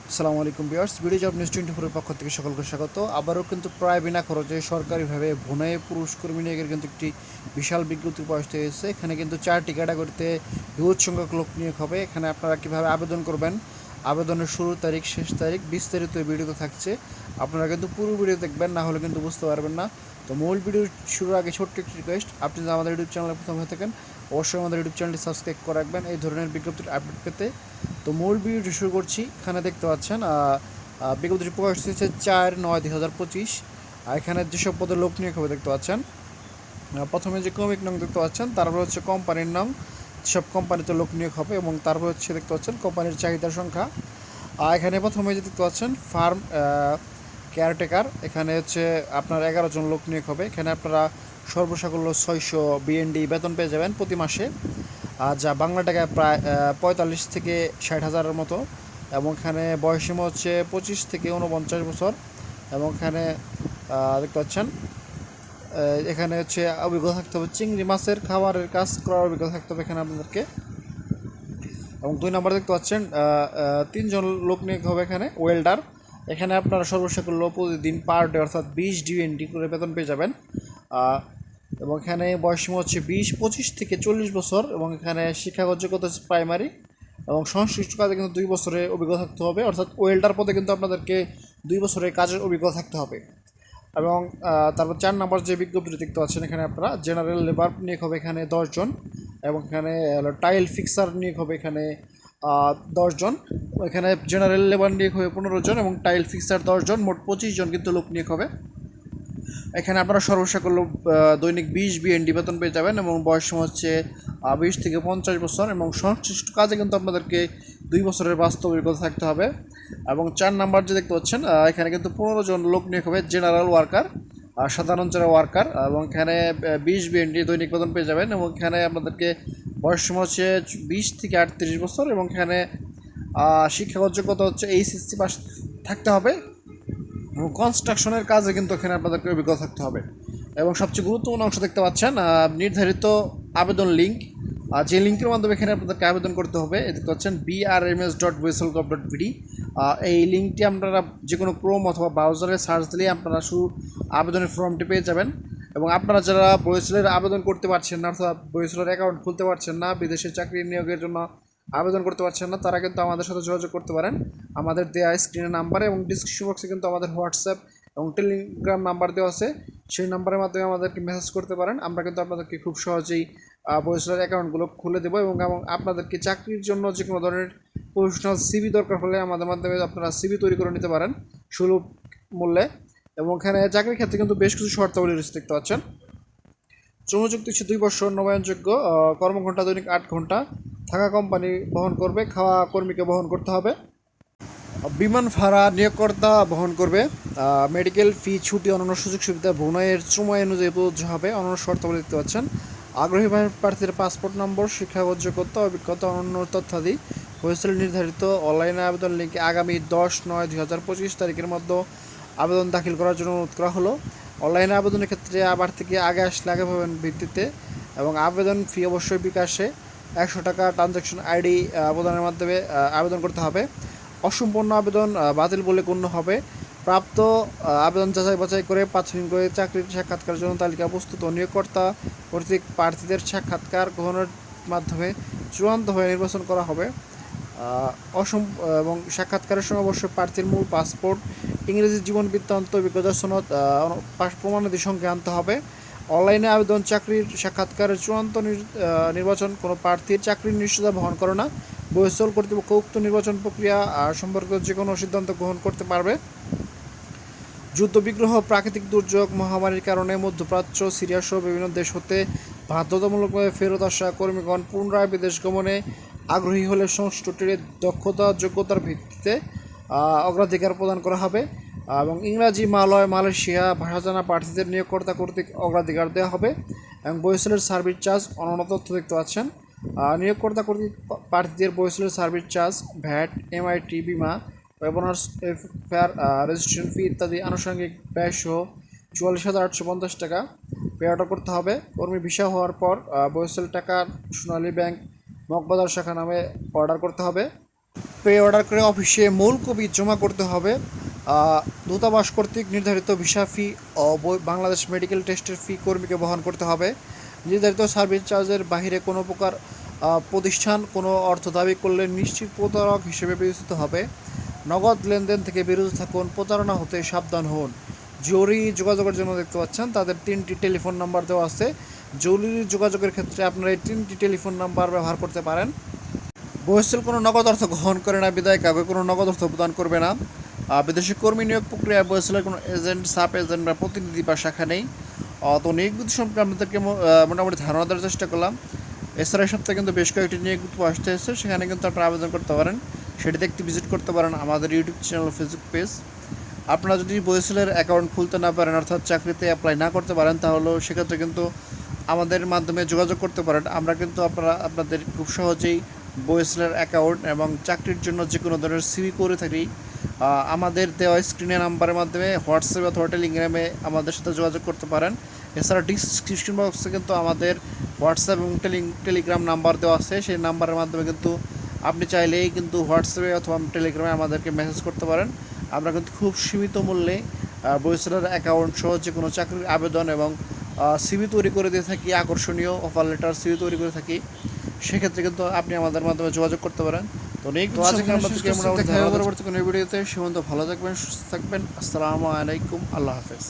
আসসালামু আলাইকুম viewers, video job news 24 এর পক্ষ থেকে সকলকে স্বাগত। আবারও কিন্তু প্রায় বিনা খরচে সরকারিভাবে ভুনে পুরুষ কর্মী নিয়োগের কিন্তু একটি বিশাল বিজ্ঞপ্তি প্রকাশিত হয়েছে। এখানে কিন্তু 4টি ক্যাটাগরিতে বিপুল সংখ্যক লোক নিয়োগ হবে। এখানে আপনারা কীভাবে আবেদন করবেন, আবেদনের শুরু তারিখ, শেষ তারিখ বিস্তারিত এই ভিডিওতে থাকছে। আপনারা কিন্তু পুরো ভিডিও দেখবেন, না হলে কিন্তু বুঝতে পারবেন না। তো মূল ভিডিও শুরুর আগে ছোট্ট একটি রিকোয়েস্ট, আপনি যদি আমাদের ইউটিউব চ্যানেলে প্রথম হয়ে থাকেন অবশ্যই আমাদের ইউটিউব চ্যানেলটি সাবস্ক্রাইব করে রাখবেন এই ধরনের বিজ্ঞপ্তির আপডেট পেতে। তো মূল ভিডিওটি শুরু করছি। এখানে দেখতে পাচ্ছেন বিজ্ঞপ্তিটি প্রকাশ হয়েছে 4/9/2025। আর এখানে যেসব পদে লোক নিয়োগ হবে দেখতে পাচ্ছেন। প্রথমে যে ক্রমিক নং দেখতে পাচ্ছেন, তারপর হচ্ছে কোম্পানির নাম, সব কোম্পানিতে লোক নিয়োগ হবে, এবং তারপর হচ্ছে দেখতে পাচ্ছেন কোম্পানির চাহিদার সংখ্যা। আর এখানে প্রথমে যে দেখতে পাচ্ছেন ফার্ম কেয়ারটেকার, এখানে হচ্ছে আপনার 11 জন লোক নিয়োগ হবে। এখানে আপনারা সর্বসাকুল্য 600 BND বেতন পেয়ে যাবেন প্রতি মাসে, যা বাংলা টাকায় প্রায় 45 থেকে 60,000-এর মতো। এবং এখানে বয়সীমা হচ্ছে 25 থেকে 49 বছর। এবং এখানে দেখতে পাচ্ছেন এখানে হচ্ছে অভিজ্ঞতা থাকতে হবে চিংড়ি মাছের খাবারের কাজ করার অভিজ্ঞতা থাকতে হবে এখানে আপনাদেরকে। এবং 2 নম্বর দেখতে পাচ্ছেন 3 জন লোক নিয়োগ হবে এখানে ওয়েল্ডার। এখানে আপনারা সর্বসাকুল্য প্রতিদিন পার ডে অর্থাৎ 20 DND করে বেতন পেয়ে যাবেন। এবং এখানে বয়সীমা হচ্ছে 25 থেকে 40 বছর। এবং এখানে শিক্ষাগত যোগ্যতা হচ্ছে প্রাইমারি, এবং সংশ্লিষ্ট কাজে কিন্তু 2 বছরের অভিজ্ঞতা থাকতে হবে, অর্থাৎ ওয়েল্ডার পদে কিন্তু আপনাদেরকে 2 বছরের কাজের অভিজ্ঞতা থাকতে হবে। এবং তারপর 4 নম্বর যে বিজ্ঞপ্তিটি দেখতে পাচ্ছেন, এখানে আপনারা জেনারেল লেবার নিয়োগ হবে এখানে 10 জন। এবং এখানে টাইল ফিক্সার নিয়োগ হবে এখানে 10 জন। এখানে জেনারেল লেবার নিয়োগ হবে 15 জন, এবং টাইল ফিক্সার 10 জন, মোট 25 জন কিন্তু লোক নিয়োগ হবে। এখানে আপনারা সর্বসাকুল্য দৈনিক 20 BND বেতন পেয়ে যাবেন, এবং বয়স সীমা হচ্ছে 20 থেকে 50 বছর। এবং সংশ্লিষ্ট কাজে কিন্তু আপনাদেরকে 2 বছরের বাস্তব অভিজ্ঞতা থাকতে হবে। এবং 4 নাম্বার যে দেখতে পাচ্ছেন, এখানে কিন্তু 15 জন লোক নিয়োগ হবে জেনারেল ওয়ার্কার, সাধারণ যারা ওয়ার্কার। এবং এখানে 20 BND দৈনিক বেতন পেয়ে যাবেন, এবং এখানে আপনাদেরকে বয়স সীমা হচ্ছে 20 থেকে 38 বছর। এবং এখানে শিক্ষাগত যোগ্যতা হচ্ছে HSC পাস থাকতে হবে, এবং কনস্ট্রাকশনের কাজে কিন্তু এখানে আপনাদেরকে অভিজ্ঞতা থাকতে হবে। এবং সবচেয়ে গুরুত্বপূর্ণ অংশ দেখতে পাচ্ছেন নির্ধারিত আবেদন লিঙ্ক, যে লিঙ্কের মাধ্যমে এখানে আপনাদেরকে আবেদন করতে হবে দেখতে পাচ্ছেন brms.whistle.gov.bd। এই লিঙ্কটি আপনারা যে কোনো ক্রোম অথবা ব্রাউজারে সার্চ দিলেই আপনারা শুধু আবেদনের ফর্মটি পেয়ে যাবেন। এবং আপনারা যারা বয়েসেলের আবেদন করতে পারছেন না, অর্থাৎ বয়েসেলের অ্যাকাউন্ট খুলতে পারছেন না, বিদেশে চাকরি নিয়োগের জন্য আবেদন করতে পারছেন না, তারা কিন্তু আমাদের সাথে যোগাযোগ করতে পারেন আমাদের দেওয়া স্ক্রিনের নাম্বারে। এবং ডিসক্রিপশন বক্সে কিন্তু আমাদের হোয়াটসঅ্যাপ এবং টেলিগ্রাম নাম্বার দেওয়া আছে, সেই নাম্বারের মাধ্যমে আমাদেরকে মেসেজ করতে পারেন। আমরা কিন্তু আপনাদেরকে খুব সহজেই বয়েসেলের অ্যাকাউন্টগুলো খুলে দেবো। এবং আপনাদেরকে চাকরির জন্য যে কোনো ধরনের প্রফেশনাল সিভি দরকার হলে আমাদের মাধ্যমে আপনারা সিভি তৈরি করে নিতে পারেন সুলভ মূল্যে। এবং এখানে চাকরির ক্ষেত্রে কিন্তু বেশ কিছু শর্তাবলী রয়েছে দেখতে পাচ্ছেন। শ্রমচুক্তি হচ্ছে 2 বছর, নবায়নযোগ্য, কর্মঘণ্টা দৈনিক 8 ঘন্টা, থাকা কোম্পানি বহন করবে, খাওয়া কর্মীকে বহন করতে হবে, বিমান ভাড়া নিয়োগকর্তা বহন করবে, মেডিকেল ফি, ছুটি, অন্যান্য সুযোগ সুবিধা ভ্রমণের সময় অনুযায়ী প্রযোজ্য হবে। অন্যান্য শর্তাবলী দেখতে পাচ্ছেন। আগ্রহী প্রার্থীর পাসপোর্ট নম্বর, শিক্ষাগত যোগ্যতা, অভিজ্ঞতা, অন্যান্য তথ্যাদি হয়েছিল নির্ধারিত অনলাইনে আবেদন লিঙ্কে আগামী 10/9/2025 তারিখের মধ্যে আবেদন দাখিল করার জন্য অনুরোধ করা হলো। অনলাইনে আবেদনের ক্ষেত্রে আবার থেকে আগে আসলে আগে পাবেন ভিত্তিতে। এবং আবেদন ফি অবশ্যই বিকাশে 100 টাকা ট্রানজ্যাকশন আইডি প্রদানের মাধ্যমে আবেদন করতে হবে। অসম্পূর্ণ আবেদন বাতিল বলে গণ্য হবে। প্রাপ্ত আবেদন যাচাই বাছাই করে প্রাথমিক করে চাকরির সাক্ষাৎকারের জন্য তালিকা প্রস্তুত ও নিয়োগকর্তা কর্তৃক প্রার্থীদের সাক্ষাৎকার গ্রহণের মাধ্যমে চূড়ান্ত হয়ে নির্বাচন করা হবে। এবং সাক্ষাৎকারের সময় অবশ্যই প্রার্থীর মূল পাসপোর্ট, ইংরেজি জীবন বৃত্তান্ত, অভিজ্ঞতা সনদ প্রমাণাদি সঙ্গে আনতে হবে। অনলাইনে আবেদন চাকরির সাক্ষাৎকারের চূড়ান্ত নির্বাচন কোনো প্রার্থীর চাকরির নিশ্চয়তা বহন করে না। বহিঃস্থল কর্তৃপক্ষ উক্ত নির্বাচন প্রক্রিয়া সম্পর্কে যে কোনো সিদ্ধান্ত গ্রহণ করতে পারবে। যুদ্ধবিগ্রহ, প্রাকৃতিক দুর্যোগ, মহামারীর কারণে মধ্যপ্রাচ্য, সিরিয়া সহ বিভিন্ন দেশ হতে বাধ্যতামূলকভাবে ফেরত আসা কর্মীগণ পুনরায় বিদেশ গমনে আগ্রহী হলে সংশ্লিষ্ট ট্রেডের দক্ষতা যোগ্যতার ভিত্তিতে অগ্রাধিকার প্রদান করা হবে। এবং ইংরাজি, মালয়েশিয়া ভাষা জানা প্রার্থীদের নিয়োগকর্তা কর্তৃক অগ্রাধিকার দেওয়া হবে। এবং বহিঃস্থলের সার্ভিস চার্জ, অন্যান্য তথ্য দেখতে পাচ্ছেন। নিয়োগকর্তা কর্তৃক প্রার্থীদের বহিঃস্থলের সার্ভিস চার্জ, ভ্যাট, MIT, বিমা, ওয়েবনার্স ফেয়ার, রেজিস্ট্রেশন ফি ইত্যাদি আনুষঙ্গিক ব্যয় সহ 44,850 টাকা পে অর্ডার করতে হবে। কর্মী ভিসা হওয়ার পর বহিঃস্থল টাকা সোনালী ব্যাংক মগবাজার শাখা নামে অর্ডার করতে হবে। প্রি অর্ডার করে অফিসে মূল কপি জমা করতে হবে। দূতাবাস কর্তৃক নির্ধারিত ভিসা ফি ও বাংলাদেশ মেডিকেল টেস্টের ফি কর্মীকে বহন করতে হবে। নির্ধারিত সার্ভিস চার্জের বাহিরে কোনো প্রকার প্রতিষ্ঠান কোনো অর্থ দাবি করলে নিশ্চিত প্রতারক হিসেবে বিবেচিত হবে। নগদ লেনদেন থেকে বিরত থাকুন, প্রতারণা হতে সাবধান হন। জরুরি যোগাযোগের জন্য দেখতে পাচ্ছেন তাদের 3টি টেলিফোন নাম্বার দেওয়া আছে। জরুরি যোগাযোগের ক্ষেত্রে আপনারা এই 3টি টেলিফোন নাম্বার ব্যবহার করতে পারেন। বহিঃস্থল কোনো নগদ অর্থ গ্রহণ করে না বিদায় কাউকে কোনো নগদ অর্থ প্রদান করবে না। বিদেশি কর্মী নিয়োগ প্রক্রিয়ায় বহিঃস্থলের কোনো এজেন্ট, সাব এজেন্ট বা প্রতিনিধি বা শাখা নেই। তো নিয়োগ বিধি সম্পর্কে আপনাদেরকে মোটামুটি ধারণা দেওয়ার চেষ্টা করলাম। এছাড়া এই সপ্তাহে কিন্তু বেশ কয়েকটি নিয়োগ বিজ্ঞপ্তি আসতে এসেছে, সেখানে কিন্তু আপনারা আবেদন করতে পারেন। সেটি দেখতে ভিজিট করতে পারেন আমাদের ইউটিউব চ্যানেল, ফেসবুক পেজ। আপনারা যদি বহিঃস্থলের অ্যাকাউন্ট খুলতে না পারেন, অর্থাৎ চাকরিতে অ্যাপ্লাই না করতে পারেন, তাহলে সেক্ষেত্রে কিন্তু আমাদের মাধ্যমে যোগাযোগ করতে পারেন। আমরা কিন্তু আপনাদের খুব সহজেই বহিঃস্থলের অ্যাকাউন্ট এবং চাকরির জন্য যে কোনো ধরনের সিভি করে থাকি। আমাদের দেওয়া স্ক্রিনে নাম্বারের মাধ্যমে হোয়াটসঅ্যাপ অথবা টেলিগ্রামে আমাদের সাথে যোগাযোগ করতে পারেন। এছাড়া ডিসক্রিপশন বক্সে কিন্তু আমাদের হোয়াটসঅ্যাপ এবং টেলিগ্রাম নাম্বার দেওয়া আছে। সেই নাম্বারের মাধ্যমে কিন্তু আপনি চাইলেই কিন্তু হোয়াটসঅ্যাপে অথবা টেলিগ্রামে আমাদেরকে মেসেজ করতে পারেন। আমরা কিন্তু খুব সীমিত মূল্যে বহিঃস্থলের অ্যাকাউন্ট সহ যে কোনো চাকরির আবেদন এবং সিভি তৈরি করে দিয়ে থাকি, আকর্ষণীয় অফার লেটার সিভি তৈরি করে থাকি। সেক্ষেত্রে কিন্তু আপনি আমাদের মাধ্যমে যোগাযোগ করতে পারেন। তো আজকে আমরা পরবর্তী কোনো ভিডিওতে। সে পর্যন্ত ভালো থাকবেন, সুস্থ থাকবেন। আসসালামু আলাইকুম, আল্লাহ হাফেজ।